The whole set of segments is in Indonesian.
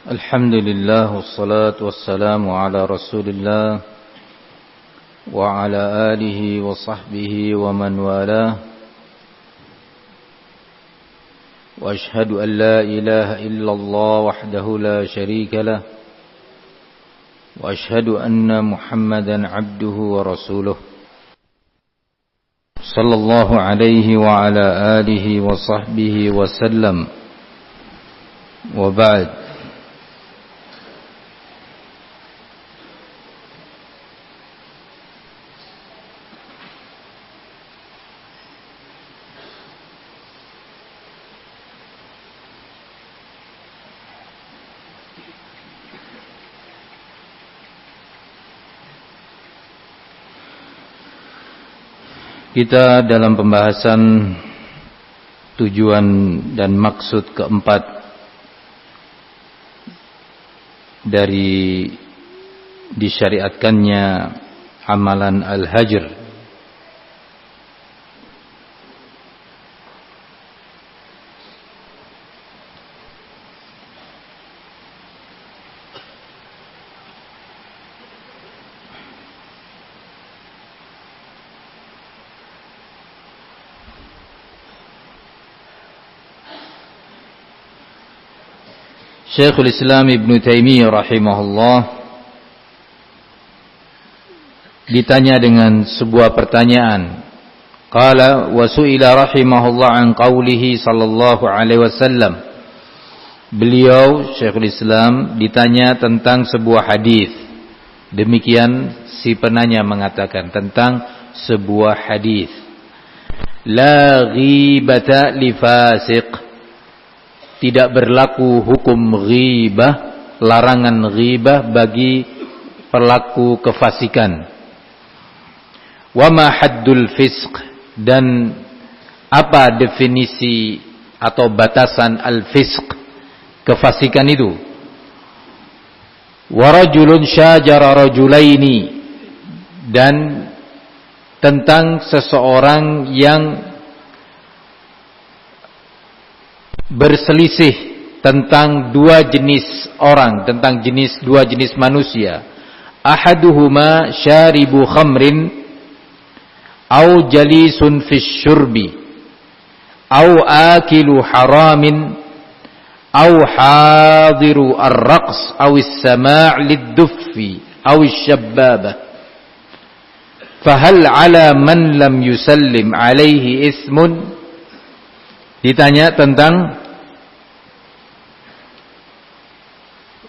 Alhamdulillah wassalatu wassalamu ala Rasulillah wa ala alihi wa sahbihi wa man walah. Wa ashhadu an la ilaha illallah wahdahu la sharika lah. Wa ashhadu anna Muhammadan abduhu wa rasuluh. Sallallahu alaihi wa ala alihi wa sahbihi wa sallam. Wa ba'd. Kita dalam pembahasan tujuan dan maksud keempat dari disyariatkannya amalan al-hajr. Syekhul Islam Ibn Taimiyah rahimahullah ditanya dengan sebuah pertanyaan. Qala wa su'ila rahimahullah an qawlihi sallallahu alaihi wasallam. Beliau Syekhul Islam ditanya tentang sebuah hadis. Demikian si penanya mengatakan tentang sebuah hadis. La ghibata li fasiq. Tidak berlaku hukum ghibah, larangan ghibah bagi pelaku kefasikan. Wa ma haddul fisq, dan apa definisi atau batasan al-fisq, kefasikan itu. Wa rajulun syajara rajulaini, dan tentang seseorang yang berselisih tentang dua jenis orang, tentang dua jenis manusia. Ahaduhuma syaribu khamrin au jalisun fis syurbi au akilu haramin au hadiru ar-raqs au is-sama' lid-duffi au is-shabbabah. Fahal ala man lam yusallim alaihi ismun? Ditanya tentang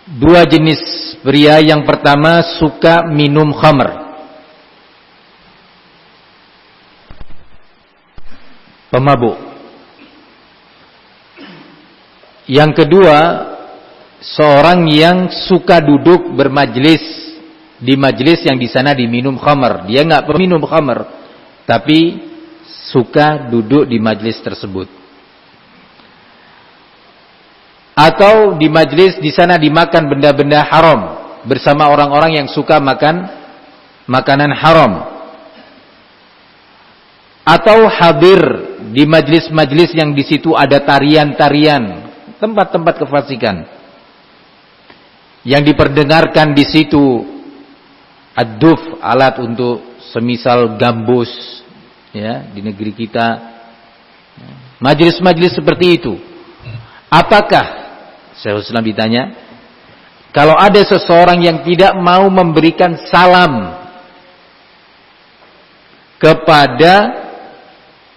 dua jenis pria. Yang pertama suka minum khamr, pemabuk. Yang kedua seorang yang suka duduk bermajlis di majlis yang di sana diminum khamr. Dia enggak peminum khamr, tapi suka duduk di majlis tersebut. Atau di majlis di sana dimakan benda-benda haram bersama orang-orang yang suka makan makanan haram. Atau hadir di majlis-majlis yang di situ ada tarian-tarian, tempat-tempat kefasikan. Yang diperdengarkan di situ ad-duf, alat untuk semisal gambus, ya, di negeri kita. Majlis-majlis seperti itu. Apakah, Syekhul Islam ditanya, kalau ada seseorang yang tidak mau memberikan salam kepada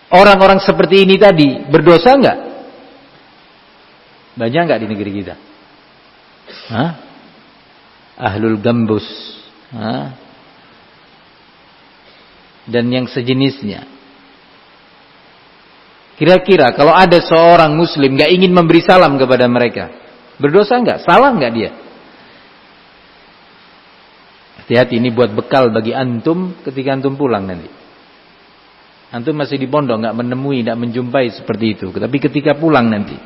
orang-orang seperti ini tadi, berdosa enggak? Banyak enggak di negeri kita? Hah? Ahlul gambus, dan yang sejenisnya. Kira-kira kalau ada seorang muslim enggak ingin memberi salam kepada mereka, berdosa enggak? Salah enggak dia? Hati-hati, ini buat bekal bagi antum ketika antum pulang nanti. Antum masih di pondok enggak menemui, enggak menjumpai seperti itu. Tapi ketika pulang nanti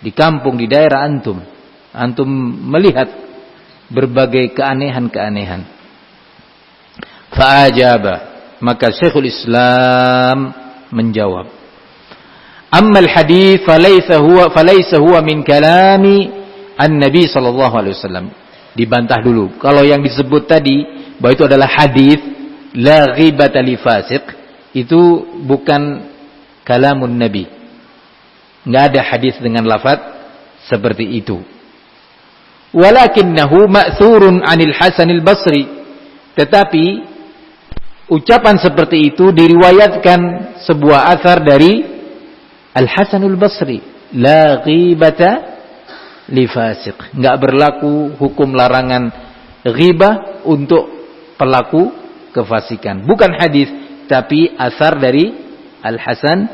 di kampung, di daerah antum melihat berbagai keanehan-keanehan. Fa'ajaba, maka Syekhul Islam menjawab, ammal hadith falaysa huwa min kalami an-nabi sallallahu alaihi wasallam. Dibantah dulu. Kalau yang disebut tadi bahwa itu adalah hadis la ghibata li fasiq, itu bukan kalamun nabi. Enggak ada hadis dengan lafaz seperti itu. Walakinnahu ma'thurun 'anil Hasan al-Basri. Tetapi ucapan seperti itu diriwayatkan sebuah athar dari Al-Hasan al-Basri. La ghibata li fasiq. Enggak berlaku hukum larangan ghibah untuk pelaku kefasikan. Bukan hadis, tapi athar dari Al-Hasan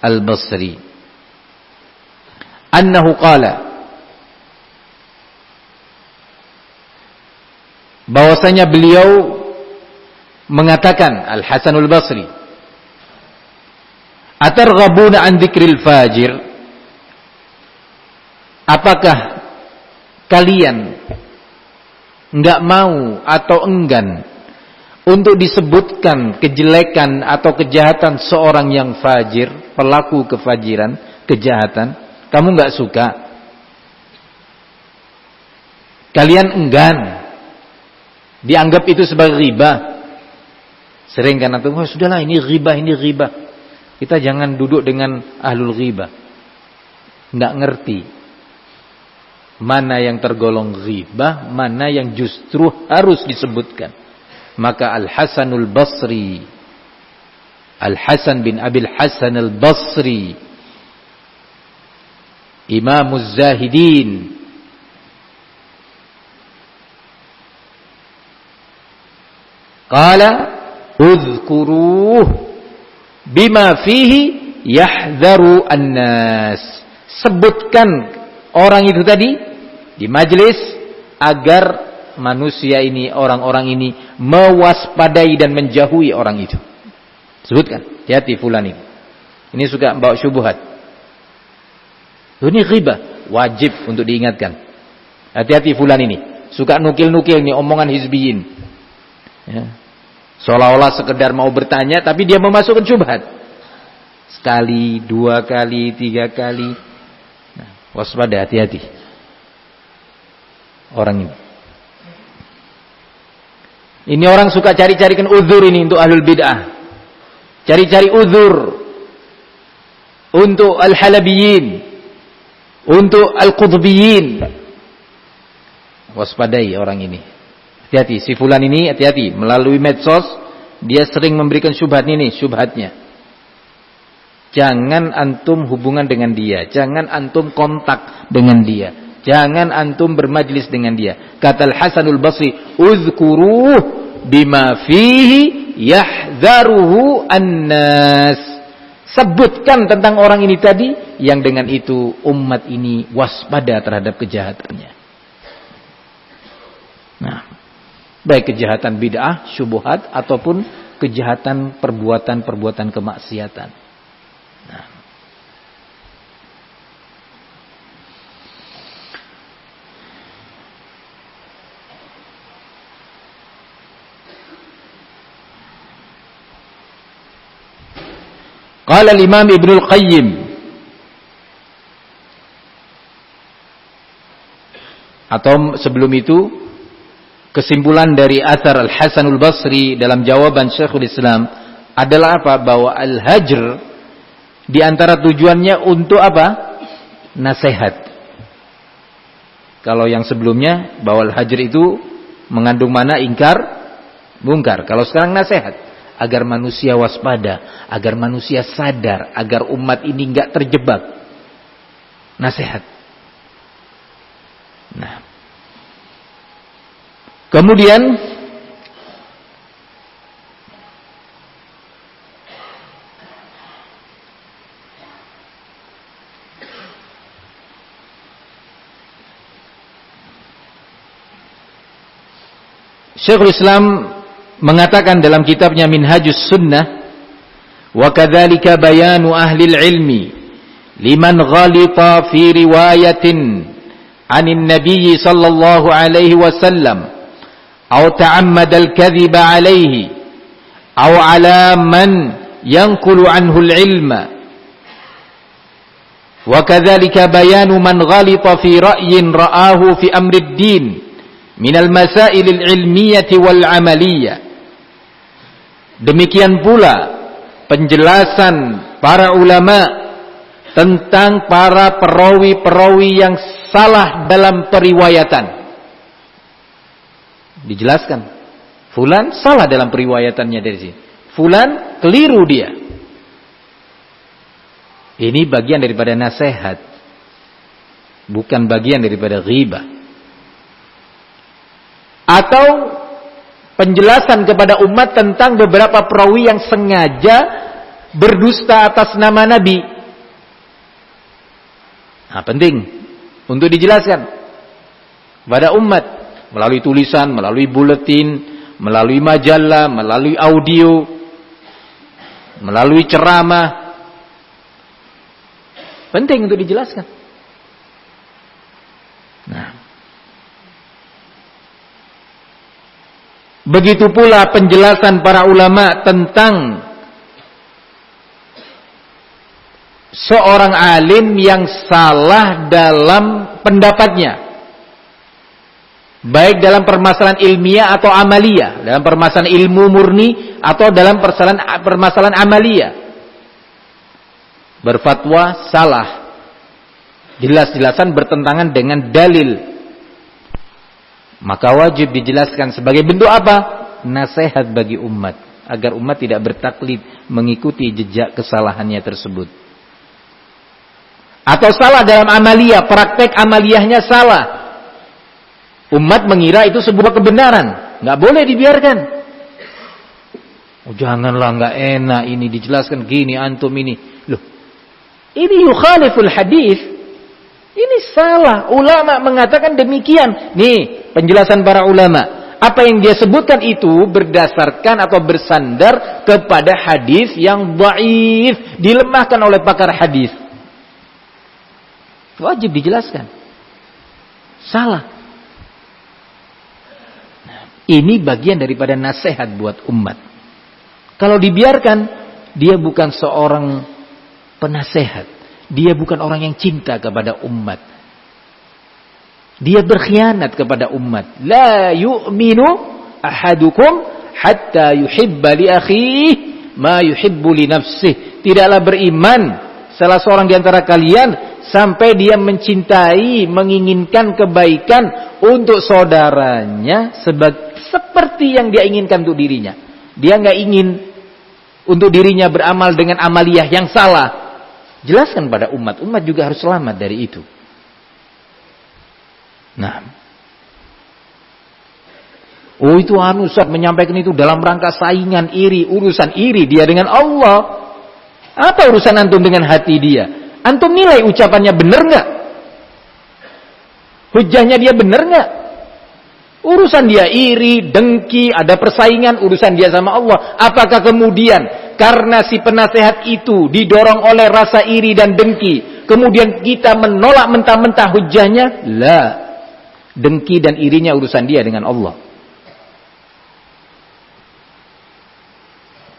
al-Basri. Annahu qala, bahwasanya beliau mengatakan, Al-Hasan al-Basri, atarghabuna an dzikril fajir, apakah kalian enggak mau atau enggan untuk disebutkan kejelekan atau kejahatan seorang yang fajir, pelaku kefajiran, kejahatan? Kamu enggak suka? Kalian enggan dianggap itu sebagai ghibah? Sering kan antum, oh sudahlah ini ghibah, ini ghibah. Kita jangan duduk dengan ahlul ghibah. Enggak ngerti mana yang tergolong ghibah, mana yang justru harus disebutkan. Maka Al-Hasanul Basri, Al-Hasan bin Abil Hasan al-Basri, Imamuz Zahidin, qala udhkuruh bima fihi yahdharu an-nas. Sebutkan orang itu tadi di majelis agar manusia ini, orang-orang ini mewaspadai dan menjauhi orang itu. Sebutkan, hati-hati fulan ini suka bawa syubhat. Ini ghibah, wajib untuk diingatkan. Hati-hati fulan ini suka nukil-nukil nih omongan hizbiyin. Ya. Seolah-olah sekedar mau bertanya, tapi dia memasukkan syubhat. Sekali, 2 kali, 3 kali. Nah, waspada, hati-hati orang ini. Ini orang suka cari-carikan uzur ini untuk ahlul bid'ah. Cari-cari uzur untuk al-halabiyin, untuk al-qutbiyin. Waspadai orang ini. Hati-hati, si fulan ini hati-hati. Melalui medsos, dia sering memberikan syubhat ini, syubhatnya. Jangan antum hubungan dengan dia. Jangan antum kontak dengan dia. Jangan antum bermajlis dengan dia. Kata Al-Hasanul Basri, uzkuruh bima fihi yahdharuhu an-nas. Sebutkan tentang orang ini tadi, yang dengan itu umat ini waspada terhadap kejahatannya. Nah, baik kejahatan bid'ah, syubhat, ataupun kejahatan perbuatan-perbuatan kemaksiatan. Nah, qala al-Imam Ibnu al-Qayyim, atau sebelum itu kesimpulan dari athar Al-Hasanul Basri dalam jawaban Syekhul Islam adalah apa? Bahwa al-hajr di antara tujuannya untuk apa? Nasihat. Kalau yang sebelumnya bahwa al-hajr itu mengandung mana? Ingkar, mungkar. Kalau sekarang nasihat, agar manusia waspada, agar manusia sadar, agar umat ini enggak terjebak. Nasihat. Nah, kemudian Syekhul Islam mengatakan dalam kitabnya Minhajus Sunnah, wa kadzalika bayanu ahli ilmi liman ghalita fi riwayatin 'anil nabiy sallallahu alaihi wasallam aw ta'ammada al-kadhiba alaihi aw 'ala man yanqulu anhu al-ilma Wa kadzalika bayanu man ghalita fi ra'yin ra'ahu fi amri ad-din min al-masail al-ilmiyyah wal 'amaliyyah. Demikian pula penjelasan para ulama tentang para perawi-perawi yang salah dalam periwayatan. Dijelaskan, fulan salah dalam periwayatannya dari sini. Fulan keliru dia. Ini bagian daripada nasihat, bukan bagian daripada ghibah. Atau penjelasan kepada umat tentang beberapa perawi yang sengaja berdusta atas nama Nabi. Nah, penting untuk dijelaskan kepada umat melalui tulisan, melalui buletin, melalui majalah, melalui audio, melalui ceramah. Penting untuk dijelaskan. Nah, begitu pula penjelasan para ulama tentang seorang alim yang salah dalam pendapatnya, baik dalam permasalahan ilmiah atau amaliyah, dalam permasalahan ilmu murni atau dalam permasalahan amaliyah. Berfatwa salah, jelas-jelasan bertentangan dengan dalil, maka wajib dijelaskan sebagai bentuk apa? Nasihat bagi umat, agar umat tidak bertaklid mengikuti jejak kesalahannya tersebut. Atau salah dalam amaliyah, praktek amaliyahnya salah, umat mengira itu sebuah kebenaran, nggak boleh dibiarkan. Oh, janganlah, nggak enak ini dijelaskan gini antum ini. Loh, ini yukhaliful hadis. Ini salah. Ulama mengatakan demikian. Nih, penjelasan para ulama. Apa yang dia sebutkan itu berdasarkan atau bersandar kepada hadis yang dhaif, dilemahkan oleh pakar hadis. Wajib dijelaskan. Salah. Ini bagian daripada nasihat buat umat. Kalau dibiarkan, dia bukan seorang penasehat. Dia bukan orang yang cinta kepada umat. Dia berkhianat kepada umat. La yu'minu ahadukum hatta yuhibba li akhihi ma yuhibbu li nafsihi. Tidaklah beriman salah seorang di antara kalian sampai dia mencintai, menginginkan kebaikan untuk saudaranya seperti yang dia inginkan untuk dirinya. Dia nggak ingin untuk dirinya beramal dengan amaliyah yang salah. Jelaskan pada umat. Umat juga harus selamat dari itu. Nah. Oh, itu Ustaz menyampaikan itu dalam rangka saingan, iri, urusan iri dia dengan Allah. Apa urusan antum dengan hati dia? Antum nilai ucapannya benar nggak? Hujahnya dia benar nggak? Urusan dia iri, dengki, ada persaingan, urusan dia sama Allah. Apakah kemudian karena si penasehat itu didorong oleh rasa iri dan dengki, kemudian kita menolak mentah-mentah hujahnya? La. Dengki dan irinya urusan dia dengan Allah.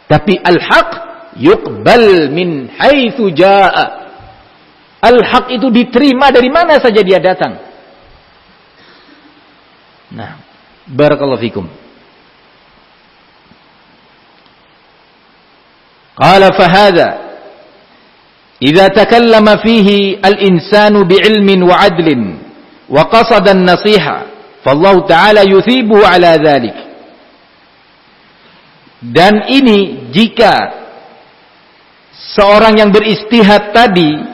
Tapi al-haq yuqbal min haitsu jaa. Al-haq itu diterima dari mana saja dia datang. Nah, barakallahu fikum. Qala fahadha idza takallama fihi al-insanu bi'ilmin wa 'adlin wa qasada an-nasiha fallahu ta'ala yuthibuhu 'ala dhalik. Dan ini jika seorang yang beristihad tadi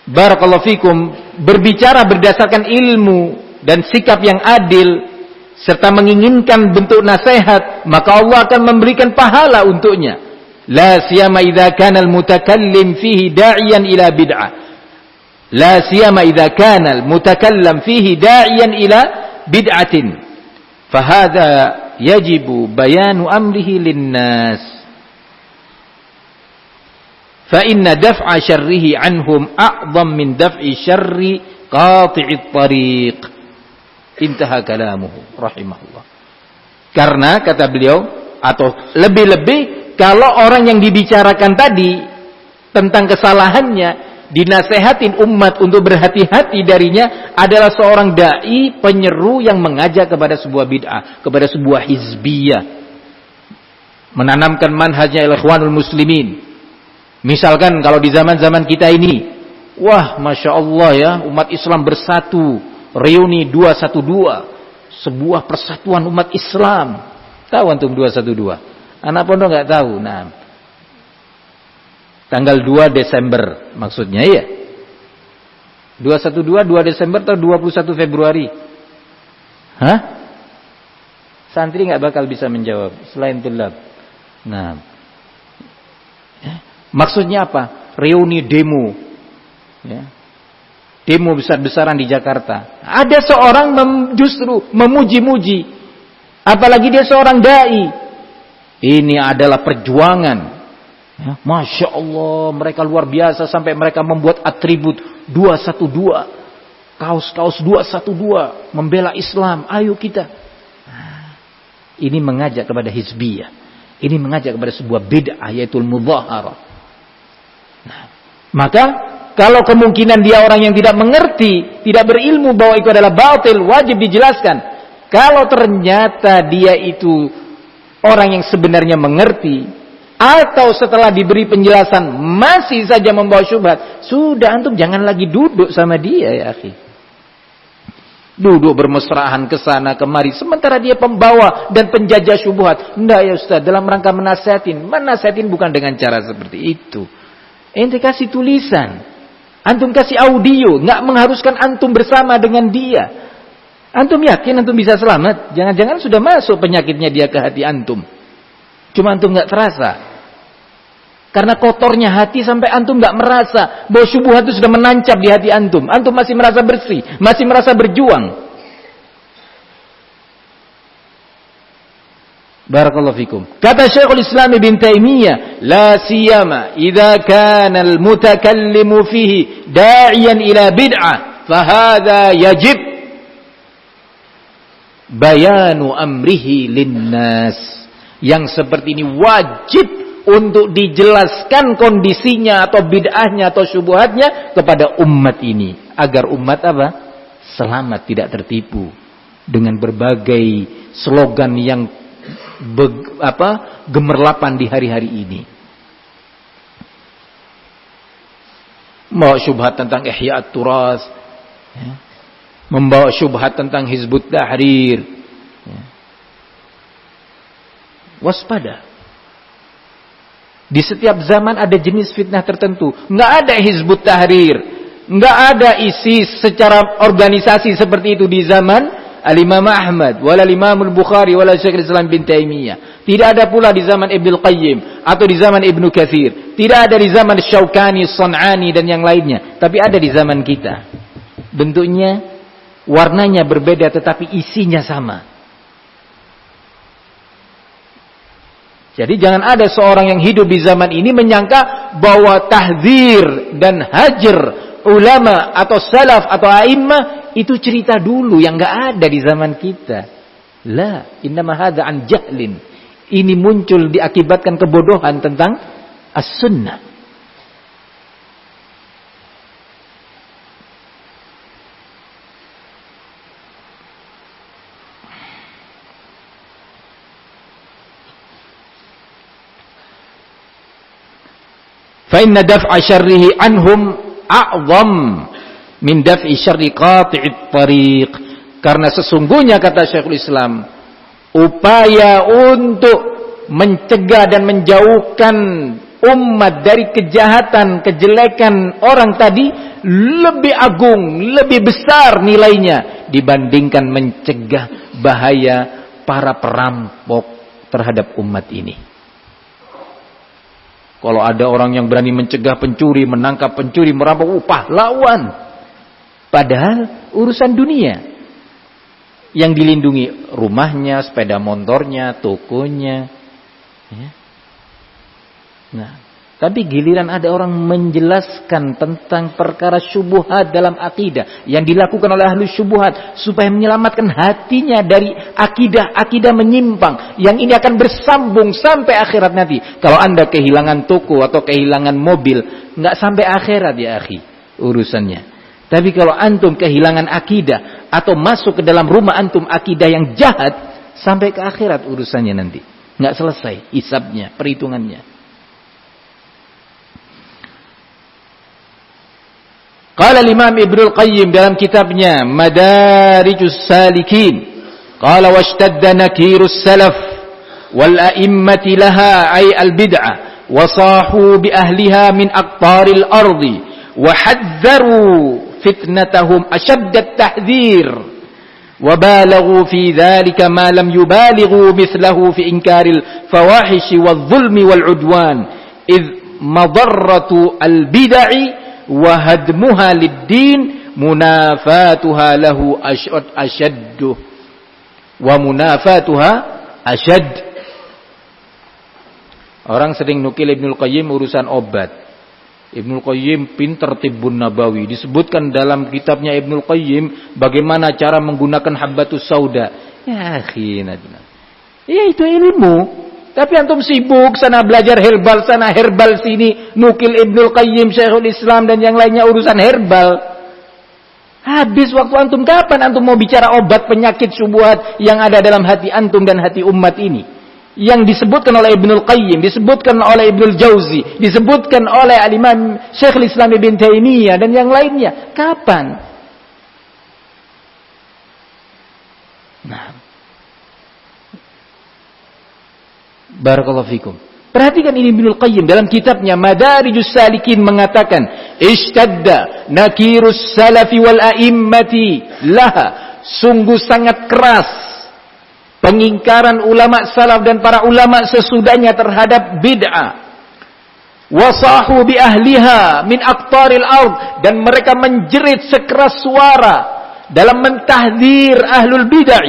barakallahu fikum berbicara berdasarkan ilmu dan sikap yang adil serta menginginkan bentuk nasihat, maka Allah akan memberikan pahala untuknya. La siyama idza kana al-mutakallim fihi da'iyan ila bid'ah. La siyama idza kana al-mutakallam fihi da'iyan ila bid'atin. Fahadha yajibu bayanu amrihi lin-nas. Fa inna daf'a syarrihi anhum a'zam min daf'i syarri qati'it tariq. Intaha kalamuhu rahimahullah. Karena kata beliau, atau lebih-lebih kalau orang yang dibicarakan tadi tentang kesalahannya dinasehatin umat untuk berhati-hati darinya adalah seorang dai penyeru yang mengajak kepada sebuah bid'ah, kepada sebuah hizbiyah, menanamkan manhajnya ikhwanul muslimin. Misalkan kalau di zaman-zaman kita ini, wah Masya Allah ya, umat Islam bersatu, reuni 212, sebuah persatuan umat Islam. Tahu antum 212? Anak pondok nggak tahu. Nah, tanggal 2 Desember maksudnya ya. 212 2 Desember atau 21 Februari? Hah? Santri nggak bakal bisa menjawab selain tulab. Nah, maksudnya apa? Reuni demo. Ya. Demo besar-besaran di Jakarta. Ada seorang justru memuji-muji. Apalagi dia seorang dai. Ini adalah perjuangan. Ya, Masya Allah, mereka luar biasa sampai mereka membuat atribut 212, kaos-kaos 212, membela Islam. Ayo kita. Nah, ini mengajak kepada hizbiyah. Ini mengajak kepada sebuah bid'ah, yaitu mudzaharah. Nah, maka kalau kemungkinan dia orang yang tidak mengerti, tidak berilmu bahwa itu adalah batil, wajib dijelaskan. Kalau ternyata dia itu orang yang sebenarnya mengerti, atau setelah diberi penjelasan masih saja membawa syubhat, sudah antum jangan lagi duduk sama dia ya akhi. Duduk bermesraan ke sana kemari sementara dia pembawa dan penjajah syubhat. Enggak ya Ustaz, dalam rangka menasihatin. Menasihatin bukan dengan cara seperti itu. Ente kasih tulisan, antum kasih audio, enggak mengharuskan antum bersama dengan dia. Antum yakin antum bisa selamat? Jangan-jangan sudah masuk penyakitnya dia ke hati antum. Cuma antum enggak terasa. Karena kotornya hati sampai antum enggak merasa bahwa syubhat itu sudah menancap di hati antum. Antum masih merasa bersih, masih merasa berjuang. Barakallahu fikum. Kata Syekhul Islam Ibn Taimiyah, la siyama idza kana al-mutakallimu fihi da'iyan ila bid'ah, fa hadha yajib bayanu amrihi linnas. Yang seperti ini wajib untuk dijelaskan kondisinya atau bid'ahnya atau syubhatnya kepada umat ini, agar umat apa? Selamat, tidak tertipu dengan berbagai slogan yang gemerlapan di hari-hari ini. Membawa syubhat tentang Ihya'at Turas, ya. Membawa syubhat tentang Hizbut Tahrir, ya. Waspada. Di setiap zaman ada jenis fitnah tertentu. Nggak ada Hizbut Tahrir, nggak ada ISIS secara organisasi seperti itu di zaman Al-Imam Ahmad, wala Imam Al-Bukhari, wala Syekhul Islam bin Taimiyah. Tidak ada pula di zaman Ibnu Qayyim atau di zaman Ibnu Katsir. Tidak ada di zaman Syaukani, San'ani dan yang lainnya. Tapi ada di zaman kita. Bentuknya, warnanya berbeda tetapi isinya sama. Jadi jangan ada seorang yang hidup di zaman ini menyangka bahwa tahdzir dan hajar ulama atau salaf atau a'immah itu cerita dulu yang enggak ada di zaman kita. La, innama hadza an jahlin. Ini muncul diakibatkan kebodohan tentang as-sunnah. Fa inna daf'a syarrihi anhum a'zam min daf'i syarri qati'it tariq. Karena sesungguhnya kata Syekhul Islam, upaya untuk mencegah dan menjauhkan umat dari kejahatan, kejelekan orang tadi lebih agung, lebih besar nilainya dibandingkan mencegah bahaya para perampok terhadap umat ini. Kalau ada orang yang berani mencegah pencuri, menangkap pencuri, merampok, pahlawan. Padahal urusan dunia yang dilindungi rumahnya, sepeda motornya, tokonya. Ya. Nah, Tapi giliran ada orang menjelaskan tentang perkara syubhat dalam akidah yang dilakukan oleh ahli syubhat supaya menyelamatkan hatinya dari akidah menyimpang yang ini akan bersambung sampai akhirat nanti. Kalau Anda kehilangan toko atau kehilangan mobil, nggak sampai akhirat ya akhi urusannya. Tapi kalau antum kehilangan akidah atau masuk ke dalam rumah antum akidah yang jahat, sampai ke akhirat urusannya nanti. Nggak selesai hisabnya, perhitungannya. Qala al-Imam Ibnu Al-Qayyim dalam kitabnya Madarijus Salikin, qala washtadda nakirus salaf wal a'immati laha ay al-bid'ah wa sahu bi ahliha min aqtaril ardi wa hadzaru fitnatahum ashadda at-tahdhir wa balaghu fi dhalika ma lam yubalighu mithlahu fi inkaril fawahish wadh-dhulmi wal-'udwan idh madarratu al-bid'i wa hadmuha lid-din munafatuha lahu ashaddu wa munafatuha ashad. Orang sering nukil Ibnul Qayyim urusan obat. Ibnul Qayyim pintar Tibbun Nabawi. Disebutkan dalam kitabnya Ibnul Qayyim bagaimana cara menggunakan habbatus sauda. Ya akhi, ya itu ilmu. Tapi antum sibuk sana belajar herbal sana herbal sini, nukil Ibnul Qayyim, Syekhul Islam dan yang lainnya urusan herbal. Habis waktu antum. Kapan antum mau bicara obat penyakit syubhat yang ada dalam hati antum dan hati umat ini? Yang disebutkan oleh Ibnul Qayyim, disebutkan oleh Ibnul Jauzi, disebutkan oleh Al-Imam Syekhul Islam Ibn Taimiyah dan yang lainnya. Kapan? Nah, barakallahu fikum. Perhatikan ini Ibnul Qayyim dalam kitabnya Madarijus Salikin mengatakan, ishtadda nakirus salafi wal a'immati laha. Sungguh sangat keras pengingkaran ulama salaf dan para ulama sesudahnya terhadap bid'ah. Wasahu bi ahliha min aqtaril ard, dan mereka menjerit sekeras suara dalam mentahdzir ahlul bid'ah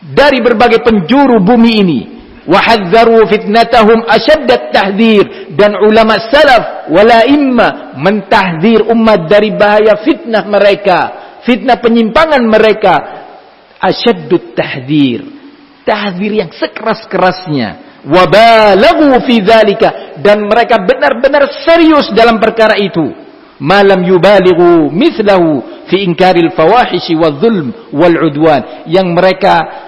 dari berbagai penjuru bumi ini. Wahadzaru fitnatahum asyaddat tahdhir, dan ulama salaf wala imma mentahdzir umat dari bahaya fitnah mereka, fitnah penyimpangan mereka. Asyaddut tahdhir, tahdhir yang sekeras-kerasnya. Wa balaghu fi dzalika, dan mereka benar-benar serius dalam perkara itu. Malam yubalighu mithlahu fi inkaril fawahish wadh-dhulm wal-'udwan, yang mereka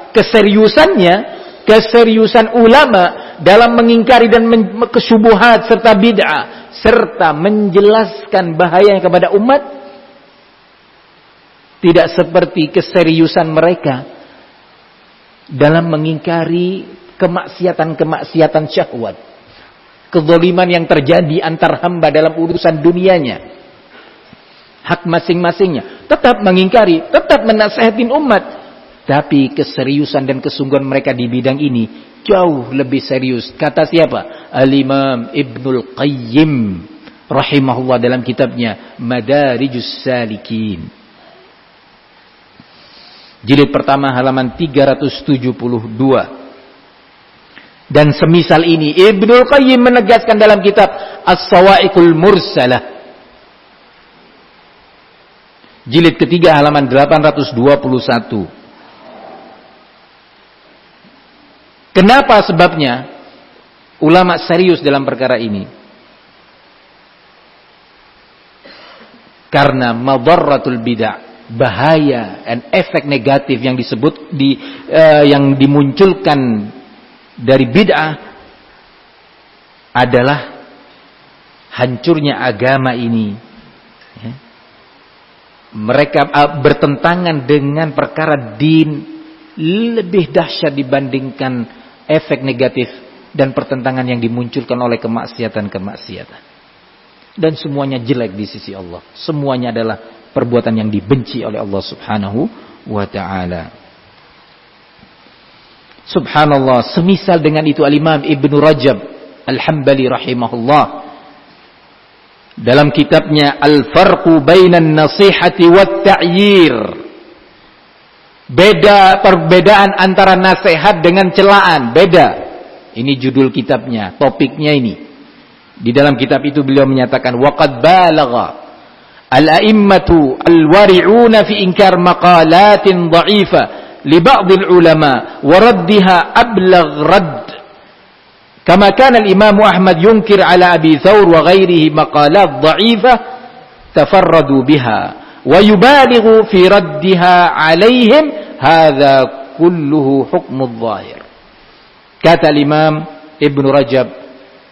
keseriusan ulama dalam mengingkari dan kesyubuhat serta bid'ah serta menjelaskan bahayanya kepada umat tidak seperti keseriusan mereka dalam mengingkari kemaksiatan syahwat, kezaliman yang terjadi antar hamba dalam urusan dunianya, hak masing-masingnya, tetap mengingkari, tetap menasihatin umat. Tapi keseriusan dan kesungguhan mereka di bidang ini jauh lebih serius. Kata siapa? Al-Imam Ibnul Qayyim rahimahullah dalam kitabnya Madarijus Salikin. Jilid pertama halaman 372. Dan semisal ini Ibnul Qayyim menegaskan dalam kitab As-Sawa'iqul Mursalah. Jilid ketiga halaman 821. Kenapa sebabnya ulama serius dalam perkara ini? Karena madarratul bid'ah, bahaya dan efek negatif yang disebut yang dimunculkan dari bid'ah adalah hancurnya agama ini. Mereka bertentangan dengan perkara din lebih dahsyat dibandingkan efek negatif dan pertentangan yang dimunculkan oleh kemaksiatan. Dan semuanya jelek di sisi Allah. Semuanya adalah perbuatan yang dibenci oleh Allah Subhanahu wa ta'ala. Subhanallah, semisal dengan itu Al-Imam Ibnu Rajab Al-Hambali rahimahullah dalam kitabnya Al-Farqu Bainan Nasihati wat Ta'yir, perbedaan antara nasihat dengan celaan, beda. Ini judul kitabnya, topiknya ini. Di dalam kitab itu beliau menyatakan waqad balagha al-a'immatu al-wari'una fi inkar maqalatin dha'ifa li ba'd al-ulama wa raddiha ablagh radd kama kana al-imam Ahmad yunkir ala Abi Thawr wa ghairihi maqalat dha'ifah tafarradu biha wa yubalighu fi raddiha alaihim hadha kulluhu hukmu adh-dhahir. Kata Imam Ibn Rajab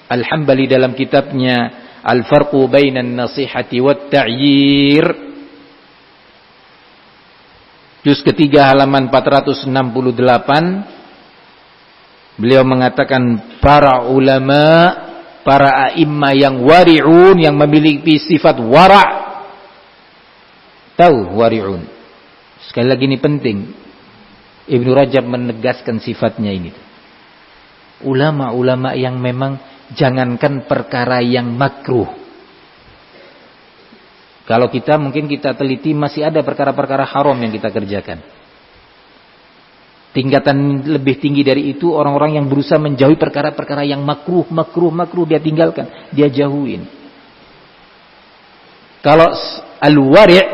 Al-Hambali dalam kitabnya Al-Farqu Bainan Nasihati wat Ta'yir, juz ketiga halaman 468, beliau mengatakan para ulama, para a'immah yang wari'un, yang memiliki sifat wara'. Tahu wari'un? Sekali lagi ini penting. Ibnu Rajab menegaskan sifatnya ini. Ulama-ulama yang memang jangankan perkara yang makruh. Kalau kita mungkin kita teliti masih ada perkara-perkara haram yang kita kerjakan. Tingkatan lebih tinggi dari itu orang-orang yang berusaha menjauhi perkara-perkara yang makruh dia tinggalkan, dia jauhin. Kalau al-wari',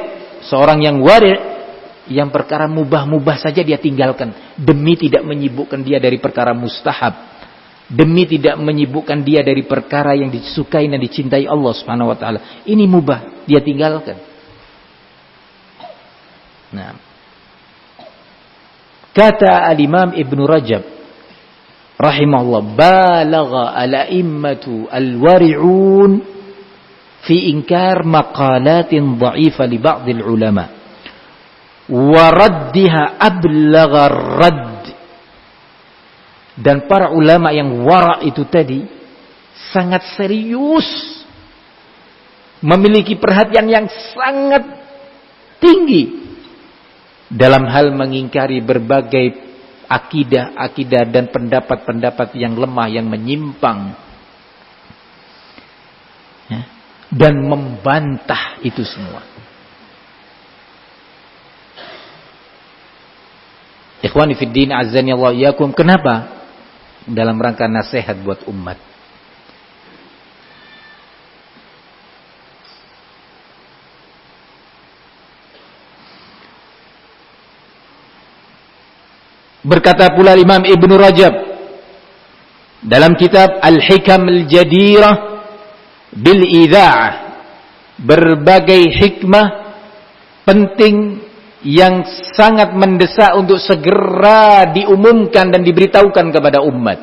seorang yang wari', yang perkara mubah-mubah saja dia tinggalkan demi tidak menyibukkan dia dari perkara mustahab. Demi tidak menyibukkan dia dari perkara yang disukai dan dicintai Allah Subhanahu wa taala. Ini mubah, dia tinggalkan. Nah. Kata al-Imam Ibn Rajab rahimahullah, balagha al-a'immatu al-wari'un fi inkar maqalatin dha'ifah li ba'd al-ulama wa raddiha ablagha radd. Dan para ulama yang wara' itu tadi sangat serius, memiliki perhatian yang sangat tinggi dalam hal mengingkari berbagai akidah-akidah dan pendapat-pendapat yang lemah, yang menyimpang, ya, dan membantah itu semua. Ikhwani fid din, azzani Allah iyyakum. Kenapa? Dalam rangka nasihat buat umat. Berkata pula Imam Ibn Rajab dalam kitab Al-Hikam Al-Jadirah Bil-Idha'ah, berbagai hikmah penting yang sangat mendesak untuk segera diumumkan dan diberitahukan kepada umat.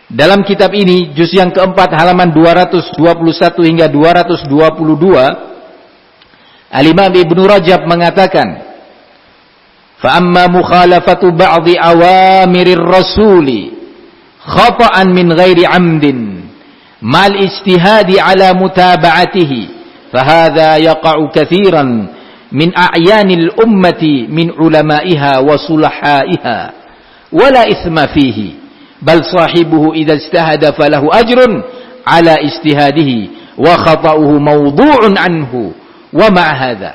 Dalam kitab ini, juz yang keempat halaman 221 hingga 222, Al-Imam Ibn Rajab mengatakan, فَأَمَّا مُخَالَفَةُ بَعْضِ أَوَامِرِ الرَّسُولِ خَطَأً مِنْ غَيْرِ عَمْدٍ مَعَ الْإِجْتِهَادِ عَلَى مُتَابَعَتِهِ فَهَذَا يَقَعُ كَثِيرًا min a'yanil ummati min ulamaiha wa sulahaiha wala ithma fihi bal sahibuhu idza ijtahada falahu ajrun ala ijtihadihi wa khata'uhu mawdu'un anhu wa ma'a hadha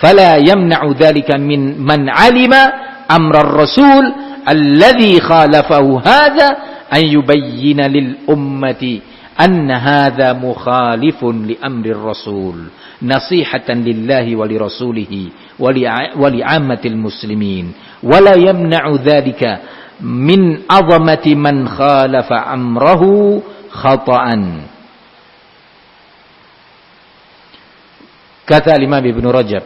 fala yamna'u dhalika min man 'alima amra ar-rasul alladhi khalafahu hadha an yubayyina lil ummati anna hadha mukhalifun li amri ar-rasul nasihatan lillahi wa li rasulihi wa li ammatil muslimin wa la yamna'u dhalika min 'azamati man khalafa amrahu khata'an. Kata Imam Ibn Rajab,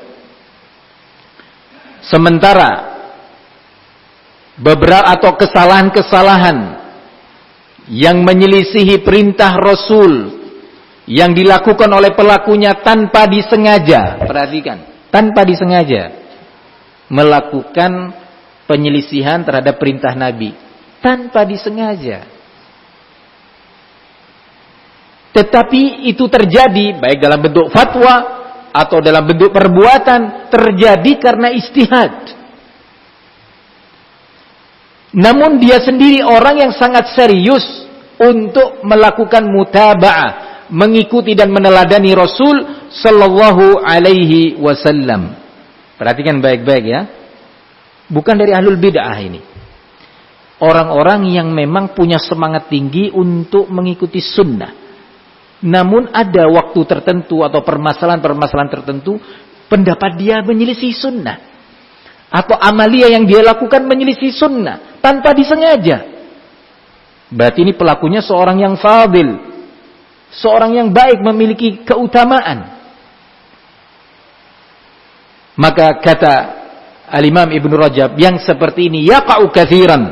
sementara beberapa atau kesalahan-kesalahan yang menyelisihi perintah Rasul yang dilakukan oleh pelakunya tanpa disengaja, perhatikan, tanpa disengaja melakukan penyelisihan terhadap perintah Nabi, tanpa disengaja. Tetapi itu terjadi baik dalam bentuk fatwa atau dalam bentuk perbuatan, terjadi karena ijtihad. Namun dia sendiri orang yang sangat serius untuk melakukan mutaba'ah, mengikuti dan meneladani Rasul sallallahu alaihi wasallam. Perhatikan baik-baik ya. Bukan dari ahlul bid'ah ini. orang-orang yang memang punya semangat tinggi untuk mengikuti sunnah. Namun ada waktu tertentu atau permasalahan-permasalahan tertentu, pendapat dia menyelisih sunnah. Atau amalia yang dia lakukan menyelisih sunnah, tanpa disengaja. Berarti ini pelakunya seorang yang fadil. Seorang yang baik, memiliki keutamaan. Maka kata Al-Imam Ibn Rajab, yang seperti ini yaqa'u katsiran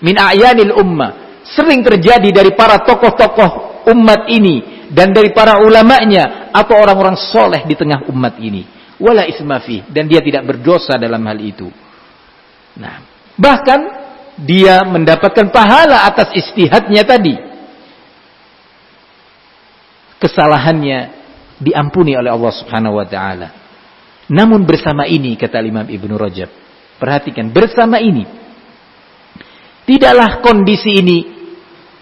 min a'yanil ummah, sering terjadi dari para tokoh-tokoh umat ini dan dari para ulamanya atau orang-orang soleh di tengah umat ini. Wala isma fi, dan dia tidak berdosa dalam hal itu. Nah, bahkan dia mendapatkan pahala atas ijtihadnya tadi. Kesalahannya diampuni oleh Allah Subhanahu wa taala. Namun bersama ini, kata Imam Ibnu Rajab, perhatikan, bersama ini tidaklah kondisi ini,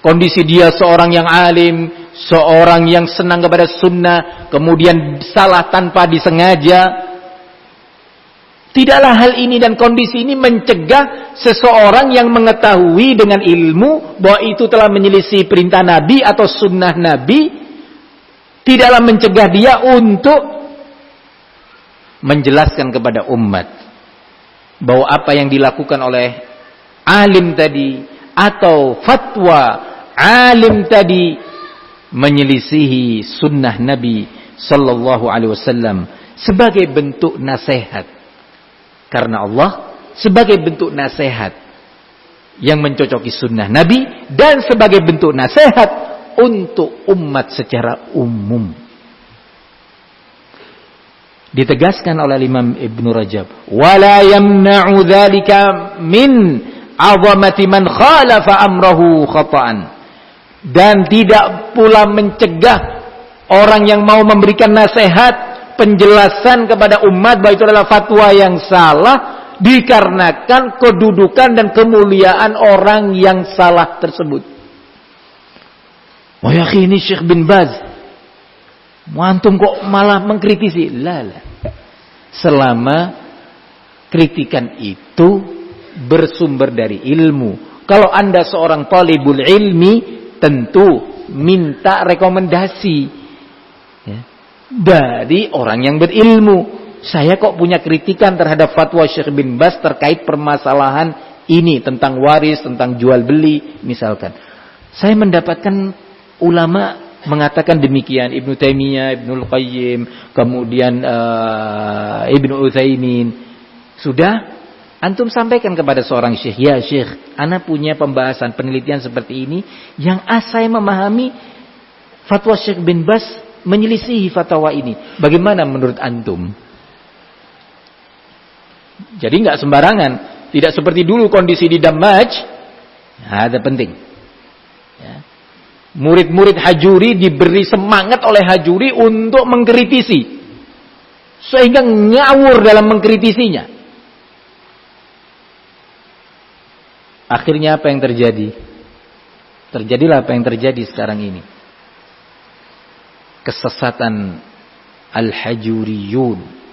kondisi dia seorang yang alim, seorang yang senang kepada sunnah, kemudian salah tanpa disengaja. Tidaklah hal ini dan kondisi ini mencegah seseorang yang mengetahui dengan ilmu bahwa itu telah menyelisih perintah Nabi atau sunnah Nabi, tidaklah mencegah dia untuk menjelaskan kepada umat bahwa apa yang dilakukan oleh alim tadi atau fatwa alim tadi menyelisihi sunnah Nabi sallallahu alaihi wasallam sebagai bentuk nasihat. Karena Allah, sebagai bentuk nasihat yang mencocoki sunnah Nabi dan sebagai bentuk nasihat untuk umat secara umum. Ditegaskan oleh Imam Ibn Rajab, wala yamna'u dzalika min 'azamati man khalafa amrahu khata'an, dan tidak pula mencegah orang yang mau memberikan nasihat, penjelasan kepada umat bahwa itu adalah fatwa yang salah dikarenakan kedudukan dan kemuliaan orang yang salah tersebut. Wah ya ini Syekh bin Baz, antum kok malah mengkritisi? Lah. Selama kritikan itu bersumber dari ilmu. Kalau Anda seorang talibul ilmi, tentu minta rekomendasi ya, dari orang yang berilmu. Saya kok punya kritikan terhadap fatwa Syekh bin Baz terkait permasalahan ini tentang waris, tentang jual beli misalkan. Saya mendapatkan ulama mengatakan demikian, Ibnu Taimiyah, Ibnul Qayyim, kemudian Ibnu Utsaimin. Sudah antum sampaikan kepada seorang syekh, ya syekh, ana punya pembahasan penelitian seperti ini yang saya memahami fatwa Syekh bin Baz menyelisihi fatwa ini. Bagaimana menurut antum? Jadi enggak sembarangan, tidak seperti dulu kondisi di Damaj. Nah, ada penting. Ya. Murid-murid Hajuri diberi semangat oleh Hajuri untuk mengkritisi, sehingga ngawur dalam mengkritisinya. Akhirnya apa yang terjadi? Terjadilah apa yang terjadi sekarang ini. Kesesatan Al-Hajuriyun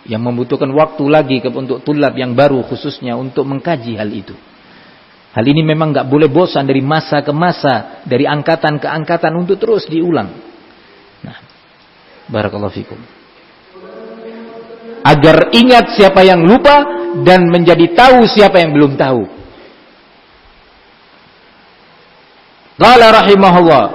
yang membutuhkan waktu lagi untuk tulab yang baru khususnya untuk mengkaji hal itu. Hal ini memang nggak boleh bosan dari masa ke masa, dari angkatan ke angkatan untuk terus diulang. Nah, barakallahu fikum. Agar ingat siapa yang lupa dan menjadi tahu siapa yang belum tahu. Qala rahimahullah,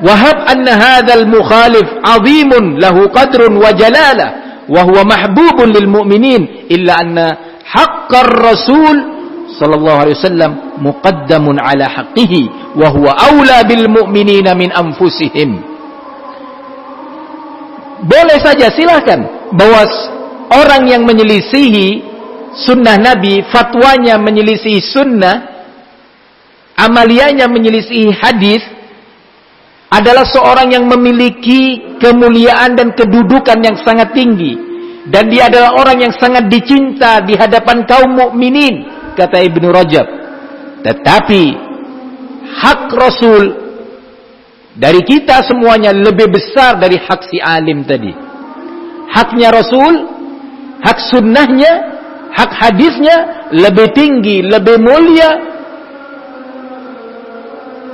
wahab anna hadzal mukhalif 'azimun lahu qadrun wa jalalah wa huwa mahbubun lil mu'minin illa anna haqqar rasul sallallahu alaihi wasallam muqaddamun ala haqqihi wa huwa aula bil mu'minina min anfusihim. Boleh saja, silakan, bahwa orang yang menyelisihi sunnah Nabi, fatwanya menyelisihi sunnah, amaliyanya menyelisihi hadis, adalah seorang yang memiliki kemuliaan dan kedudukan yang sangat tinggi, dan dia adalah orang yang sangat dicinta di hadapan kaum mukminin, kata Ibnu Rajab. Tetapi hak Rasul dari kita semuanya lebih besar dari hak si alim tadi. Haknya Rasul, hak sunnahnya, hak hadisnya lebih tinggi, lebih mulia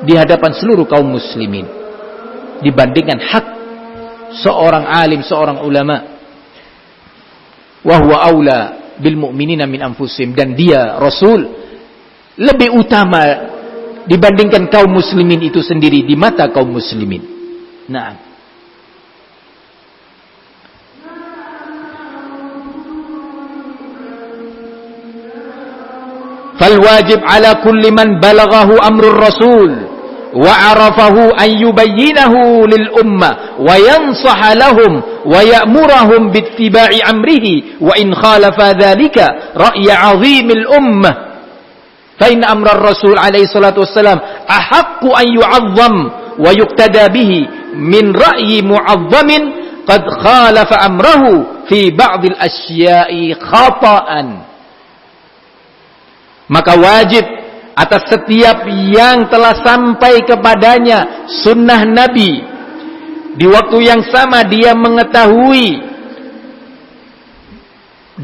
di hadapan seluruh kaum muslimin dibandingkan hak seorang alim, seorang ulama. Wa huwa aula bil mu'minina min anfusihim, dan dia Rasul lebih utama dibandingkan kaum muslimin itu sendiri di mata kaum muslimin. Nah, fal wajib ala kulli man balaghahu amrur rasul wa arafahu an yubayyinahu lil ummah wa yansaha lahum wa ya'murahum bittiba'i amrihi wa in khalafa dhalika ra'ya 'azimil ummah fa inna amrar rasul alaihi salatu wassalam ahaqqu an yu'azzam wa yuqtada bihi min ra'yi mu'azzamin qad khalafa amrahu fi ba'dil asya'i khata'an. Maka wajib atas setiap yang telah sampai kepadanya sunnah Nabi, di waktu yang sama dia mengetahui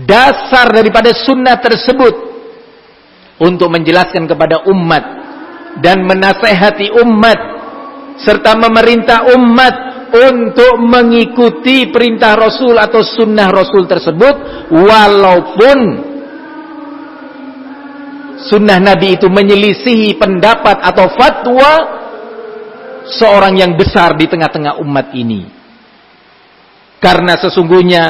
dasar daripada sunnah tersebut, untuk menjelaskan kepada umat dan menasehati umat serta memerintah umat untuk mengikuti perintah Rasul atau sunnah Rasul tersebut, walaupun sunnah Nabi itu menyelisihi pendapat atau fatwa seorang yang besar di tengah-tengah umat ini. Karena sesungguhnya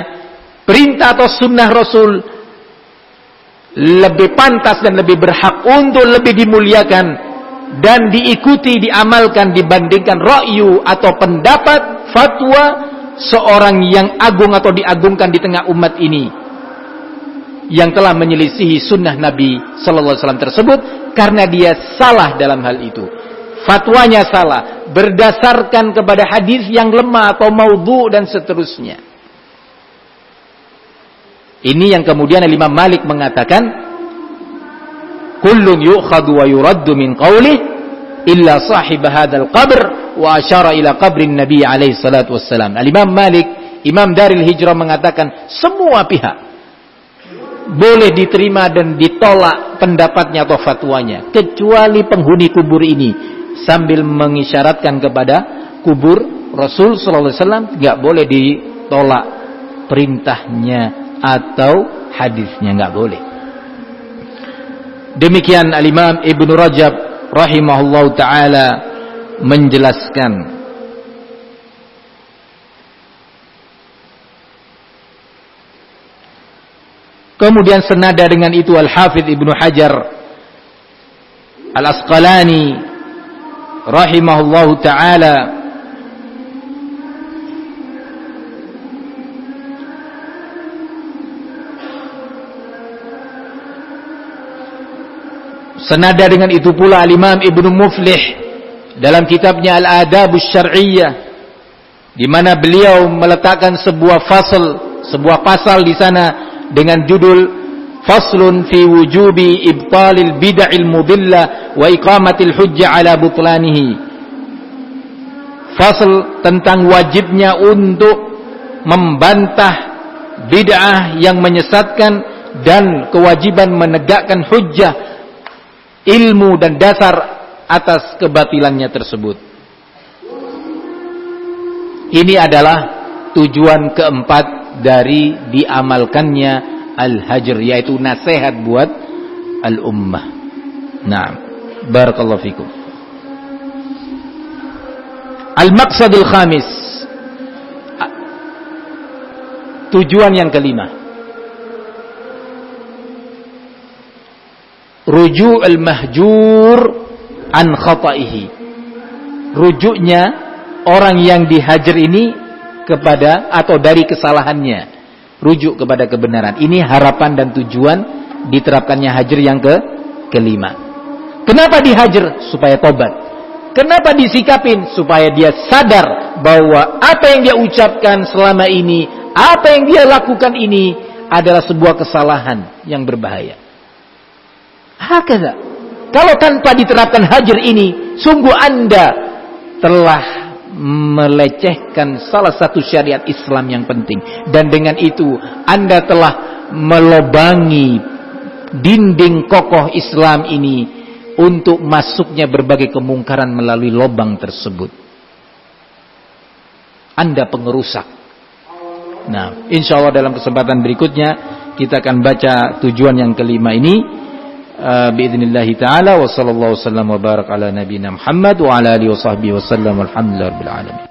perintah atau sunnah Rasul lebih pantas dan lebih berhak untuk lebih dimuliakan dan diikuti, diamalkan dibandingkan ra'yu atau pendapat, fatwa seorang yang agung atau diagungkan di tengah umat ini, yang telah menyelisihi sunnah Nabi sallallahu alaihi wasallam tersebut, karena dia salah dalam hal itu. Fatwanya salah berdasarkan kepada hadis yang lemah atau maudhu dan seterusnya. Ini yang kemudian Imam Malik mengatakan, kullun yu'khadhu wa yuraddu min qawlihi illa sahib hadzal qabr, wa asyara ila qabrin Nabi alaihi salatu wassalam. Imam Malik, Imam Daril Hijrah, mengatakan semua pihak boleh diterima dan ditolak pendapatnya atau fatwanya, kecuali penghuni kubur ini, sambil mengisyaratkan kepada kubur Rasul sallallahu alaihi wasallam enggak boleh ditolak perintahnya atau hadisnya, enggak boleh. Demikian Al-Imam Ibnu Rajab rahimahullahu taala menjelaskan. Kemudian senada dengan itu Al-Hafidh Ibnu Hajar Al-Asqalani rahimahullahu ta'ala senada dengan itu pula Al-Imam Ibnu Muflih dalam kitabnya Al-Adabus Syar'iyyah, di mana beliau meletakkan sebuah pasal di sana dengan judul Faslun fi wujubi ibtalil bid'il mudillah wa iqamatil hujjah ala butlanihi. Fasl tentang wajibnya untuk membantah bid'ah yang menyesatkan dan kewajiban menegakkan hujjah, ilmu dan dasar atas kebatilannya tersebut. Ini adalah tujuan keempat dari diamalkannya al-hajr, yaitu nasihat buat al-ummah. Naam, barakallahu fikum. Al-maqsadul khamis, tujuan yang kelima, ruju'ul mahjur an khata'ihi, rujuknya orang yang dihajar ini kepada atau dari kesalahannya, rujuk kepada kebenaran. Ini harapan dan tujuan diterapkannya hajar yang kelima. Kenapa dihajar? Supaya tobat. Kenapa disikapin? Supaya dia sadar bahwa apa yang dia ucapkan selama ini, apa yang dia lakukan ini adalah sebuah kesalahan yang berbahaya. Hakeza. Kalau tanpa diterapkan hajar ini, sungguh Anda telah melecehkan salah satu syariat Islam yang penting, dan dengan itu Anda telah melobangi dinding kokoh Islam ini untuk masuknya berbagai kemungkaran melalui lobang tersebut. Anda pengerusak. Nah, insya Allah dalam kesempatan berikutnya kita akan baca tujuan yang kelima ini. Biidznillah ta'ala wa sallallahu wasallam wa barak ala nabiyina Muhammad wa ala alihi wa sahbihi wa sallam walhamdulillahi rabbil alamin.